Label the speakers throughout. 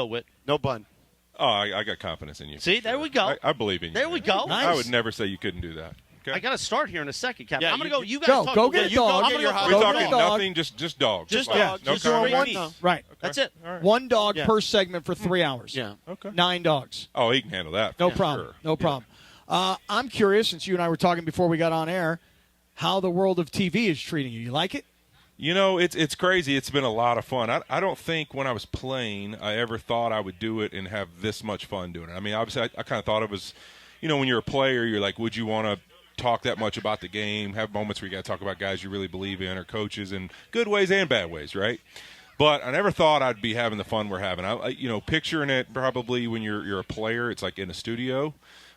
Speaker 1: Whit. No bun.
Speaker 2: Oh, I got confidence in you.
Speaker 1: See, there we go.
Speaker 2: I believe in you.
Speaker 1: There we go.
Speaker 3: Nice.
Speaker 2: I would never say you couldn't do that. Okay?
Speaker 1: I got to start here in a second, Captain.
Speaker 4: Yeah,
Speaker 1: I'm going to go. You guys
Speaker 3: go.
Speaker 1: talk.
Speaker 3: Go get a dog.
Speaker 1: I'm gonna
Speaker 2: We're
Speaker 1: go.
Speaker 2: talking
Speaker 3: dog.
Speaker 2: nothing, just dogs.
Speaker 1: Just
Speaker 2: Like,
Speaker 1: dogs.
Speaker 2: No
Speaker 1: Just
Speaker 3: doing
Speaker 2: comment.
Speaker 3: one. Right.
Speaker 1: That's it.
Speaker 2: All right.
Speaker 3: One dog
Speaker 1: Yeah.
Speaker 3: per segment for 3 hours.
Speaker 1: Yeah.
Speaker 2: Okay.
Speaker 3: 9 dogs.
Speaker 2: Oh, he can handle that.
Speaker 3: No
Speaker 2: for
Speaker 3: problem.
Speaker 2: sure.
Speaker 3: No problem. I'm curious, since you and I were talking before we got on air, how the world of TV is treating you. You like it?
Speaker 2: You know, it's crazy. It's been a lot of fun. I don't think when I was playing I ever thought I would do it and have this much fun doing it. I mean, obviously, I kind of thought it was, when you're a player, you're like, would you want to talk that much about the game, have moments where you got to talk about guys you really believe in or coaches in good ways and bad ways, right? But I never thought I'd be having the fun we're having. Picturing it probably when you're a player, it's like in a studio,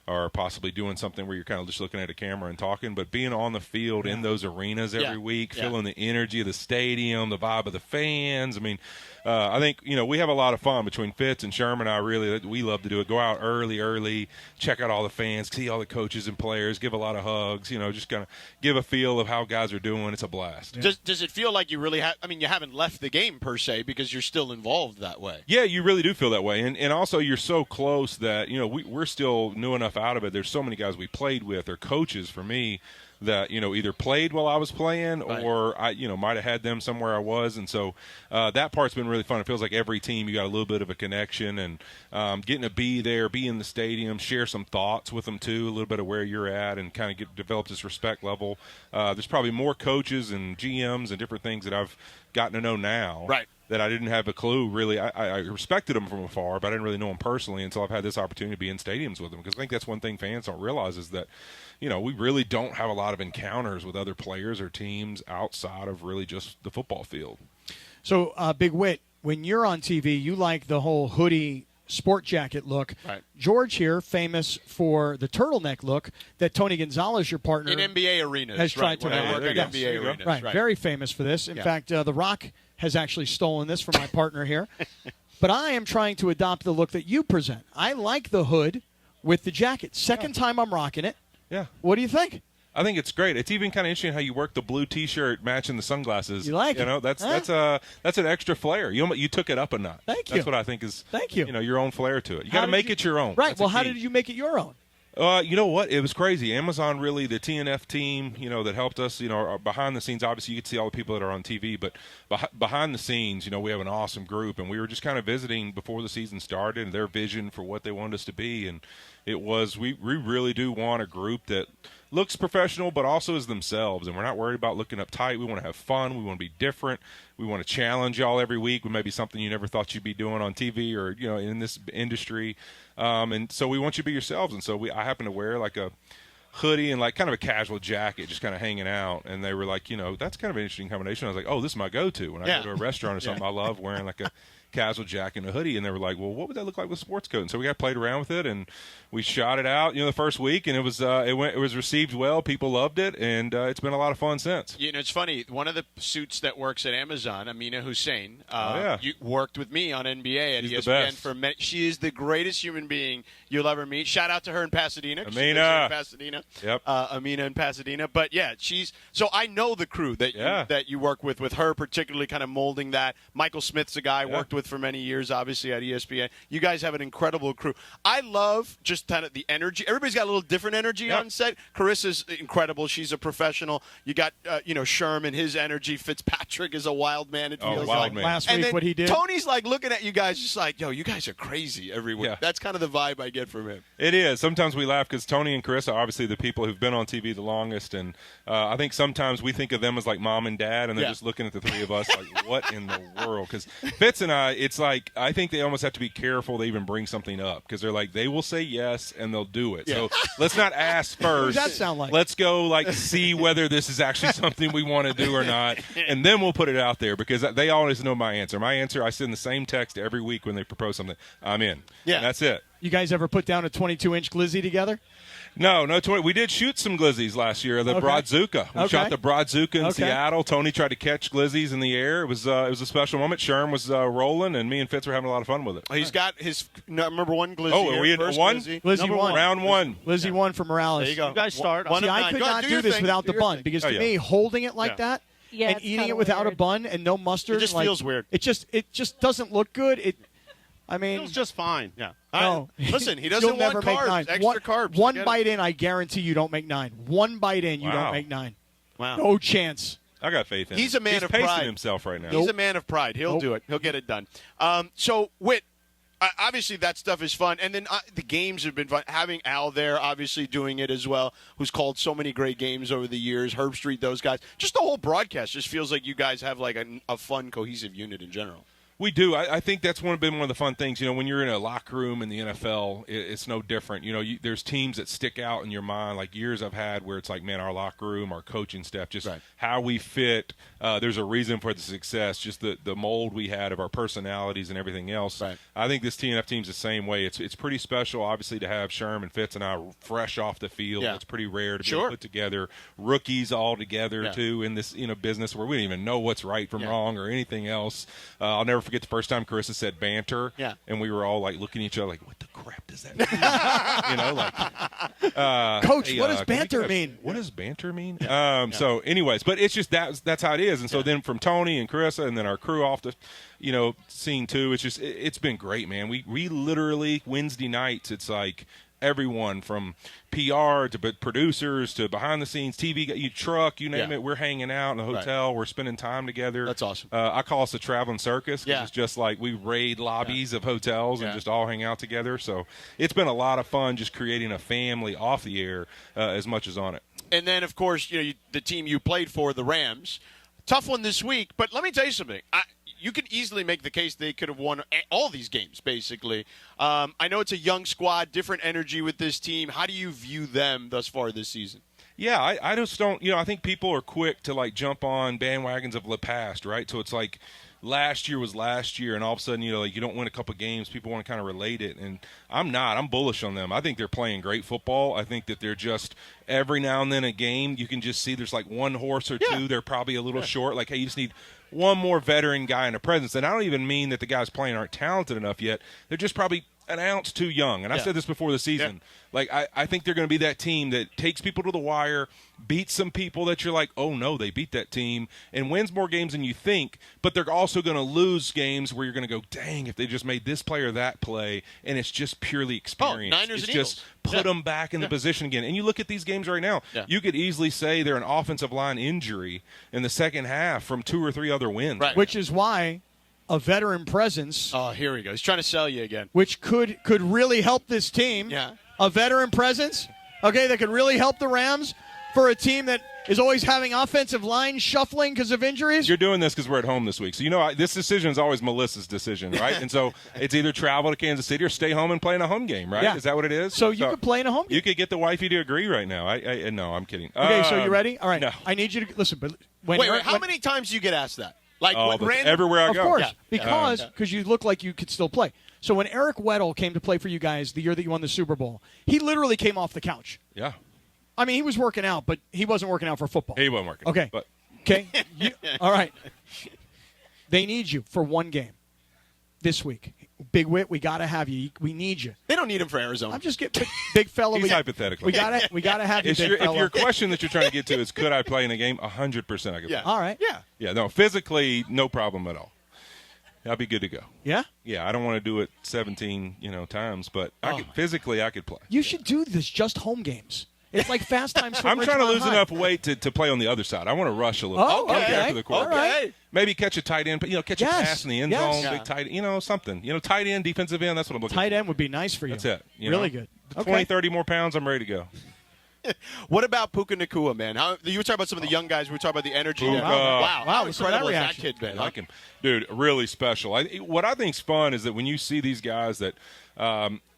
Speaker 2: or possibly doing something where you're kind of just looking at a camera and talking, but being on the field in those arenas every week, feeling the energy of the stadium, the vibe of the fans. I mean, I think, we have a lot of fun between Fitz and Sherman and I. We love to do it. Go out early, check out all the fans, see all the coaches and players, give a lot of hugs, just kind of give a feel of how guys are doing. It's a blast.
Speaker 4: Yeah. Does it feel like you really have – you haven't left the game per se because you're still involved that way?
Speaker 2: Yeah, you really do feel that way. And also you're so close that, we're still new enough out of it. There's so many guys we played with or coaches for me that, either played while I was playing or I, might have had them somewhere I was. And so that part's been really fun. It feels like every team you got a little bit of a connection and getting to be there, be in the stadium, share some thoughts with them too, a little bit of where you're at and kind of develop this respect level. There's probably more coaches and GMs and different things that I've gotten to know now.
Speaker 4: Right.
Speaker 2: That I didn't have a clue, really. I respected them from afar, but I didn't really know them personally until I've had this opportunity to be in stadiums with them. Because I think that's one thing fans don't realize is that, we really don't have a lot of encounters with other players or teams outside of really just the football field.
Speaker 3: So, Big Whit, when you're on TV, you like the whole hoodie sport jacket look.
Speaker 4: Right.
Speaker 3: George here, famous for the turtleneck look that Tony Gonzalez, your partner,
Speaker 4: in NBA arenas,
Speaker 3: has tried to
Speaker 4: when I work
Speaker 2: there
Speaker 4: in
Speaker 2: you go.
Speaker 4: NBA
Speaker 2: There you go.
Speaker 4: arenas.
Speaker 3: Right, very famous for this. In fact, The Rock has actually stolen this from my partner here. But I am trying to adopt the look that you present. I like the hood with the jacket. Second time I'm rocking it.
Speaker 2: Yeah.
Speaker 3: What do you think?
Speaker 2: I think it's great. It's even kind of interesting how you work the blue T-shirt matching the sunglasses.
Speaker 3: You like it?
Speaker 2: That's an extra flair. You took it up a notch.
Speaker 3: Thank you.
Speaker 2: That's what I think is.
Speaker 3: Thank you.
Speaker 2: Your own flair to it. You got to make it your own.
Speaker 3: Right.
Speaker 2: That's
Speaker 3: Well,
Speaker 2: the
Speaker 3: how
Speaker 2: key.
Speaker 3: did you make it your own?
Speaker 2: You know what? It was crazy. Amazon really, the TNF team, that helped us, behind the scenes, obviously you could see all the people that are on TV, but behind the scenes, we have an awesome group, and we were just kind of visiting before the season started and their vision for what they wanted us to be, and it was, we really do want a group that looks professional but also is themselves, and we're not worried about looking uptight. We want to have fun. We want to be different. We want to challenge y'all every week with maybe something you never thought you'd be doing on TV or, in this industry. And so we want you to be yourselves. And so I happen to wear like a hoodie and like kind of a casual jacket just kind of hanging out. And they were like, that's kind of an interesting combination. I was like, oh, this is my go-to. When I go to a restaurant or something, I love wearing like a casual jacket and a hoodie. And they were like, well, what would that look like with a sports coat? And so we got played around with it and we shot it out, the first week, and it was received well. People loved it, and it's been a lot of fun since.
Speaker 4: It's funny. One of the suits that works at Amazon, Amina Hussein,
Speaker 2: yeah.
Speaker 4: you worked with me on NBA at
Speaker 2: She's the
Speaker 4: ESPN
Speaker 2: best.
Speaker 4: for many. She is the greatest human being you'll ever meet. Shout out to her in Pasadena. 'cause she
Speaker 2: Amina.
Speaker 4: lives here in Pasadena.
Speaker 2: Yep.
Speaker 4: Amina in Pasadena. But yeah, so I know the crew that you work with her, particularly kind of molding that. Michael Smith's a guy I worked with for many years, obviously at ESPN. You guys have an incredible crew. I love just kind of the energy. Everybody's got a little different energy on set. Carissa's incredible. She's a professional. You got, Sherman, his energy. Fitzpatrick is a wild man, it feels
Speaker 2: wild
Speaker 4: like.
Speaker 2: man.
Speaker 3: Last
Speaker 4: And
Speaker 3: week,
Speaker 4: then
Speaker 3: what he did.
Speaker 4: Tony's like looking at you guys just like, yo, you guys are crazy every week.
Speaker 2: Yeah.
Speaker 4: That's kind of the vibe I get from him.
Speaker 2: It is. Sometimes we laugh because Tony and Carissa are obviously the people who've been on TV the longest, and I think sometimes we think of them as like mom and dad, and they're just looking at the three of us like, what in the world? Because Fitz and I, it's like I think they almost have to be careful they even bring something up because they're like, they will say yes and they'll do it. So let's not ask first.
Speaker 3: What does that sound like?
Speaker 2: Let's go see whether this is actually something we want to do or not, and then we'll put it out there because they always know my answer. My answer, I send the same text every week when they propose something. I'm in.
Speaker 4: Yeah.
Speaker 2: And that's it.
Speaker 3: You guys ever put down a 22-inch glizzy together?
Speaker 2: No, 20. We did shoot some glizzies last year. The Broadzuka. We shot the Broadzuka in Seattle. Tony tried to catch glizzies in the air. It was a special moment. Sherm was rolling, and me and Fitz were having a lot of fun with it.
Speaker 4: He's got his number one glizzy.
Speaker 2: Oh, are we in
Speaker 4: first
Speaker 2: one?
Speaker 4: glizzy.
Speaker 3: Glizzy won.
Speaker 2: Round one.
Speaker 3: Glizzy won for Morales.
Speaker 4: There you go.
Speaker 1: You guys start.
Speaker 4: One
Speaker 3: See,
Speaker 4: of
Speaker 3: I
Speaker 4: nine.
Speaker 3: could
Speaker 4: Go on,
Speaker 3: not
Speaker 4: do
Speaker 3: do
Speaker 4: your
Speaker 3: this
Speaker 4: thing.
Speaker 3: without the
Speaker 4: Do your
Speaker 3: bun
Speaker 4: thing.
Speaker 3: because to
Speaker 2: yeah.
Speaker 3: me, holding it like
Speaker 4: Yeah.
Speaker 3: that
Speaker 5: Yeah,
Speaker 3: and
Speaker 5: it's
Speaker 3: eating
Speaker 5: kinda
Speaker 3: it without
Speaker 5: weird.
Speaker 3: a bun and no mustard,
Speaker 4: It just feels weird.
Speaker 3: It just doesn't look good. I mean,
Speaker 1: Feels just fine.
Speaker 4: Yeah.
Speaker 3: No.
Speaker 4: Listen, he
Speaker 3: You'll
Speaker 4: doesn't
Speaker 3: never
Speaker 4: want
Speaker 3: make
Speaker 4: carbs,
Speaker 3: 9.
Speaker 4: extra carbs.
Speaker 3: One
Speaker 4: Forget
Speaker 3: bite
Speaker 4: it.
Speaker 3: in, I guarantee you don't make 9. One bite in, you
Speaker 2: Wow.
Speaker 3: don't make 9.
Speaker 4: Wow.
Speaker 3: No chance.
Speaker 2: I got faith in him.
Speaker 4: He's a man
Speaker 2: He's
Speaker 4: of
Speaker 2: pacing
Speaker 4: pride.
Speaker 2: himself right now.
Speaker 4: He's a man of pride. He'll do it. He'll get it done. So, Whit, obviously that stuff is fun. And then the games have been fun. Having Al there, obviously doing it as well, who's called so many great games over the years, Herb Street, those guys. Just the whole broadcast just feels like you guys have like a fun, cohesive unit in general.
Speaker 2: We do. I think that's been one of the fun things. When you're in a locker room in the NFL, it's no different. There's teams that stick out in your mind, like years I've had where it's like, man, our locker room, our coaching staff, just how we fit. There's a reason for the success, just the mold we had of our personalities and everything else.
Speaker 4: Right.
Speaker 2: I think this TNF team's the same way. It's pretty special, obviously, to have Sherm and Fitz and I fresh off the field.
Speaker 4: Yeah.
Speaker 2: It's pretty rare to be able to put together rookies all together, too, in this business where we don't even know what's right from wrong or anything else. I'll never forget the first time Carissa said banter, and we were all like looking at each other like, what the crap does that mean?
Speaker 3: Coach,
Speaker 2: hey,
Speaker 3: what does banter mean?
Speaker 2: What does banter mean? So anyways, but it's just that's how it is. And so then from Tony and Carissa and then our crew off the scene too, it's been great, man. We literally Wednesday nights, it's like everyone from PR to producers to behind the scenes TV, truck, you name it. We're hanging out in the hotel. We're spending time together.
Speaker 4: That's awesome.
Speaker 2: I call us a traveling circus. It's just like we raid lobbies of hotels and just all hang out together. So it's been a lot of fun just creating a family off the air as much as on it.
Speaker 4: And then, of course, the team you played for, the Rams. Tough one this week, but let me tell you something. You could easily make the case they could have won all these games, basically. I know it's a young squad, different energy with this team. How do you view them thus far this season?
Speaker 2: Yeah, I just don't, I think people are quick to, like, jump on bandwagons of the past, right? So it's like last year was last year, and all of a sudden, like, you don't win a couple games. People want to kind of relate it, and I'm not. I'm bullish on them. I think they're playing great football. I think that they're just every now and then a game, you can just see there's, like, one horse or two. They're probably a little short. Like, hey, you just need one more veteran guy in a presence. And I don't even mean that the guys playing aren't talented enough yet. They're just probably an ounce too young. And I said this before the season. Like, I think they're going to be that team that takes people to the wire, beats some people that you're like, oh, no, they beat that team, and wins more games than you think. But they're also going to lose games where you're going to go, dang, if they just made this play or that play, and it's just purely experience.
Speaker 4: Niners
Speaker 2: it's
Speaker 4: and
Speaker 2: just
Speaker 4: Eagles.
Speaker 2: put them back in the position again. And you look at these games right now, you could easily say they're an offensive line injury in the second half from 2 or 3 other wins.
Speaker 4: Right.
Speaker 3: Which is why a veteran presence.
Speaker 4: Oh, here we go. He's trying to sell you again.
Speaker 3: Which could really help this team.
Speaker 4: Yeah.
Speaker 3: A veteran presence, that could really help the Rams for a team that is always having offensive line shuffling because of injuries.
Speaker 2: You're doing this because we're at home this week. So, this decision is always Melissa's decision, right? And so it's either travel to Kansas City or stay home and play in a home game, right?
Speaker 3: Yeah.
Speaker 2: Is that what it is?
Speaker 3: So you could play in a home game.
Speaker 2: You could get the wifey to agree right now. No, I'm kidding.
Speaker 3: Okay, so you ready? All right.
Speaker 2: No.
Speaker 3: I need you to listen. But
Speaker 4: Wait, how many times do you get asked that? Like
Speaker 2: everywhere I go.
Speaker 3: Of course, because you look like you could still play. So when Eric Weddle came to play for you guys the year that you won the Super Bowl, he literally came off the couch.
Speaker 2: Yeah.
Speaker 3: I mean, he was working out, but he wasn't working out for football.
Speaker 2: He wasn't working.
Speaker 3: Okay.
Speaker 2: But.
Speaker 3: Okay. All right. They need you for one game this week. Big Whit, we got to have you. We need you.
Speaker 4: They don't need him for Arizona.
Speaker 3: I'm just getting big fella.
Speaker 2: He's hypothetically.
Speaker 3: We got to have you, big fella.
Speaker 2: If your question that you're trying to get to is could I play in a game, 100% I could play.
Speaker 3: All right.
Speaker 2: Yeah, no, physically, no problem at all. I'll be good to go.
Speaker 3: Yeah?
Speaker 2: Yeah, I don't want to do it 17, times, but physically I could play.
Speaker 3: You should do this just home games. It's like fast times.
Speaker 2: I'm trying to lose enough weight to play on the other side. I want to rush a little.
Speaker 3: Oh, okay.
Speaker 2: After the quarterback.
Speaker 3: All right.
Speaker 2: Maybe catch a tight end, but catch a pass in the end zone,
Speaker 3: Yeah.
Speaker 2: big tight, something. Tight end, defensive end. That's what I'm looking for.
Speaker 3: Tight end would be nice for you.
Speaker 2: That's it.
Speaker 3: Really good.
Speaker 2: 20, 30 more pounds. I'm ready to go.
Speaker 4: What about Puka Nacua, man? You were talking about some of the young guys. We were talking about the energy.
Speaker 2: Puka.
Speaker 4: Wow. How
Speaker 3: listen to that
Speaker 4: incredible is that
Speaker 3: reaction.
Speaker 4: kid been?
Speaker 2: I like him. Dude, really special. What I think's fun is that when you see these guys that,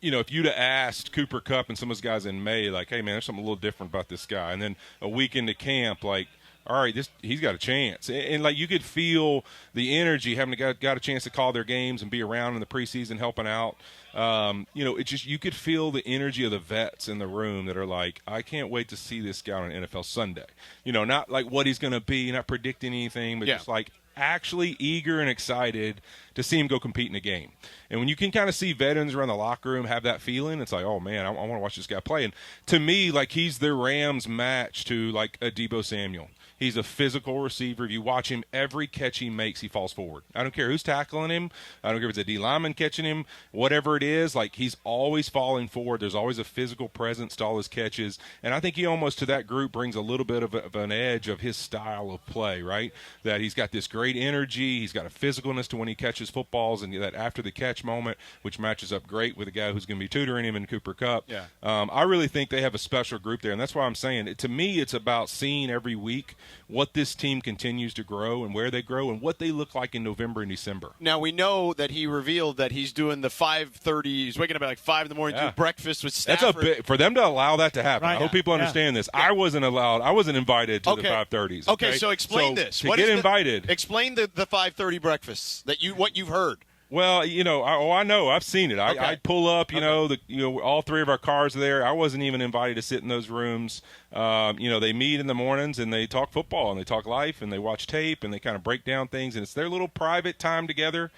Speaker 2: if you'd have asked Cooper Kupp and some of those guys in May, like, hey, man, there's something a little different about this guy. And then a week into camp, like, all right, he's got a chance. And like, you could feel the energy having got a chance to call their games and be around in the preseason helping out. It just, you could feel the energy of the vets in the room that are like, I can't wait to see this guy on an NFL Sunday. Not like what he's going to be, not predicting anything, but just like actually eager and excited to see him go compete in a game. And when you can kind of see veterans around the locker room have that feeling, it's like, oh, man, I want to watch this guy play. And to me, like, he's the Rams match to, like, a Deebo Samuel. He's a physical receiver. If you watch him, every catch he makes, he falls forward. I don't care who's tackling him. I don't care if it's a D lineman catching him. Whatever it is, like, he's always falling forward. There's always a physical presence to all his catches. And I think he almost, to that group, brings a little bit of an edge of his style of play, right? That he's got this great energy. He's got a physicalness to when he catches footballs, and that after-the-catch moment, which matches up great with a guy who's going to be tutoring him in Cooper Kupp.
Speaker 4: Yeah.
Speaker 2: I really think they have a special group there, and that's why I'm saying, to me, it's about seeing every week what this team continues to grow and where they grow and what they look like in November and December.
Speaker 4: Now, we know that he revealed that he's doing the 5:30. He's waking up at like 5 in the morning, doing breakfast with Stafford.
Speaker 2: That's a bit for them to allow that to happen.
Speaker 3: Right.
Speaker 2: I hope people understand this. I wasn't allowed. I wasn't invited to the 5:30s.
Speaker 4: Okay, so explain this.
Speaker 2: To get invited.
Speaker 4: Explain the 5:30 breakfasts what you've heard.
Speaker 2: Well, I know. I've seen it. I pull up, all three of our cars are there. I wasn't even invited to sit in those rooms. They meet in the mornings and they talk football and they talk life and they watch tape and they kind of break down things, and it's their little private time together.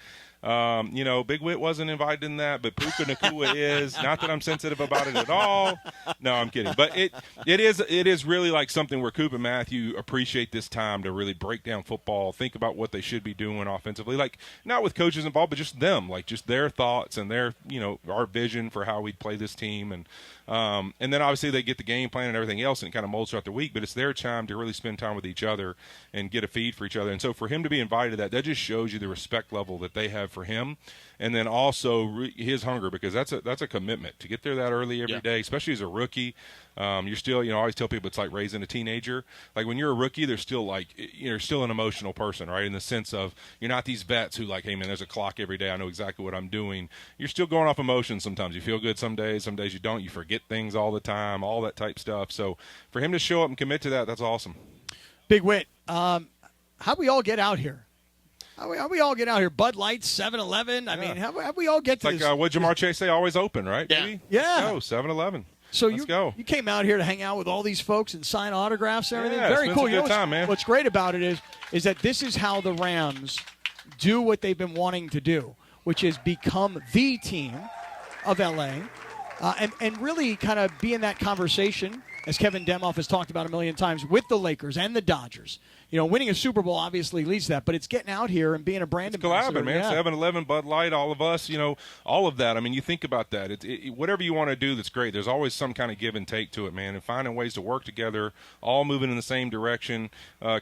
Speaker 2: Big Whit wasn't invited in that, but Puka Nacua is. Not that I'm sensitive about it at all. No, I'm kidding. But it is really like something where Coop and Matthew appreciate this time to really break down football, think about what they should be doing offensively. Like, not with coaches involved, but just them, like just their thoughts and their, our vision for how we'd play this team. And then obviously they get the game plan and everything else, and it kind of molds throughout the week, but it's their time to really spend time with each other and get a feed for each other. And so for him to be invited to that just shows you the respect level that they have for him, and then also his hunger, because that's a commitment to get there that early every day, especially as a rookie. You're still, I always tell people it's like raising a teenager. Like, when you're a rookie, there's still you're still an emotional person, right? In the sense of, you're not these vets who like, hey man, there's a clock every day. I know exactly what I'm doing. You're still going off emotions sometimes. You feel good some days you don't. You forget things all the time, all that type stuff. So for him to show up and commit to that, that's awesome.
Speaker 3: Big Whit, how'd we all get out here? How we all get out here? Bud Light, 7-Eleven. I mean, how we all get to
Speaker 2: this?
Speaker 3: Like
Speaker 2: what Jamar Chase say? Always open, right?
Speaker 3: Yeah.
Speaker 2: Baby?
Speaker 3: Yeah.
Speaker 2: Let's go, 7-Eleven.
Speaker 3: So
Speaker 2: Let's go.
Speaker 3: You came out here to hang out with all these folks and sign autographs and everything.
Speaker 2: Yeah,
Speaker 3: Very cool.
Speaker 2: Good time, man.
Speaker 3: What's great about it is that this is how the Rams do what they've been wanting to do, which is become the team of LA, and really kind of be in that conversation, as Kevin Demoff has talked about a million times, with the Lakers and the Dodgers. Winning a Super Bowl obviously leads to that, but it's getting out here and being a brand ambassador.
Speaker 2: Collabing, man.
Speaker 3: Yeah.
Speaker 2: 7-Eleven, Bud Light, all of us, all of that. I mean, you think about that. Whatever you want to do, that's great. There's always some kind of give and take to it, man, and finding ways to work together, all moving in the same direction,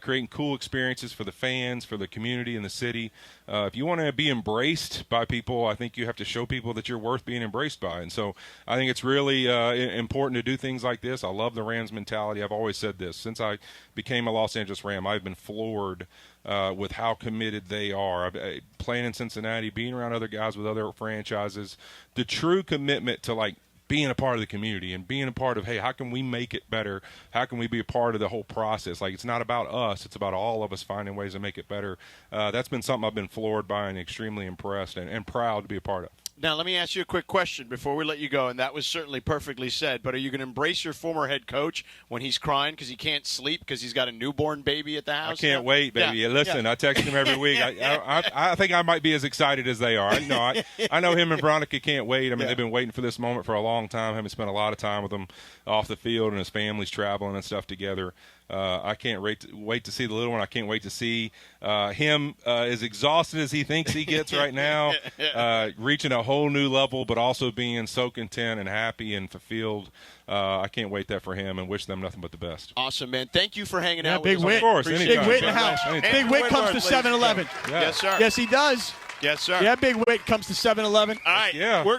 Speaker 2: creating cool experiences for the fans, for the community and the city. If you want to be embraced by people, I think you have to show people that you're worth being embraced by. And so I think it's really important to do things like this. I love the Rams mentality. I've always said this. Since I became a Los Angeles Ram, I've been floored with how committed they are. Playing in Cincinnati, being around other guys with other franchises, the true commitment to, like, being a part of the community and being a part of, hey, how can we make it better? How can we be a part of the whole process? Like, it's not about us. It's about all of us finding ways to make it better. That's been something I've been floored by and extremely impressed and proud to be a part of.
Speaker 4: Now, let me ask you a quick question before we let you go, and that was certainly perfectly said, but are you going to embrace your former head coach when he's crying because he can't sleep because he's got a newborn baby at the house?
Speaker 2: I can't wait, baby.
Speaker 4: Yeah.
Speaker 2: Listen, I text him every week. I think I might be as excited as they are. I know him and Veronica can't wait. I mean, they've been waiting for this moment for a long time. Having spent a lot of time with him off the field, and his family's traveling and stuff together. I can't wait to see the little one. I can't wait to see him as exhausted as he thinks he gets right now, reaching a whole new level, but also being so content and happy and fulfilled. I can't wait that for him, and wish them nothing but the best.
Speaker 4: Awesome, man. Thank you for hanging out
Speaker 3: Big
Speaker 4: with us.
Speaker 3: Whit.
Speaker 2: Of course.
Speaker 3: Big Whit in the house. Big Whit comes to 7-Eleven.
Speaker 4: Yes, sir.
Speaker 3: Yes, he does.
Speaker 4: Yes, sir.
Speaker 3: Yeah, Big Whit comes to 7-Eleven.
Speaker 4: All right.
Speaker 2: Yeah.
Speaker 4: We're